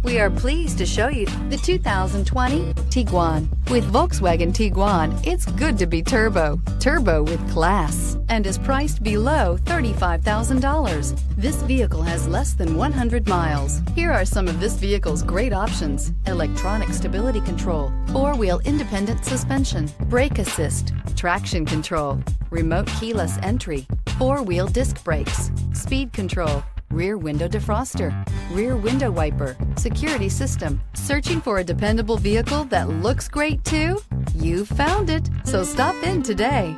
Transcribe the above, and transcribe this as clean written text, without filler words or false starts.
We are pleased to show you the 2020 Tiguan. With Volkswagen Tiguan, it's good to be turbo. Turbo with class, and is priced below $35,000. This vehicle has less than 100 miles. Here are some of this vehicle's great options: electronic stability control, four-wheel independent suspension, brake assist, traction control, remote keyless entry, four-wheel disc brakes, speed control, rear window defroster, rear window wiper, security system. Searching for a dependable vehicle that looks great too? You found it, so stop in today.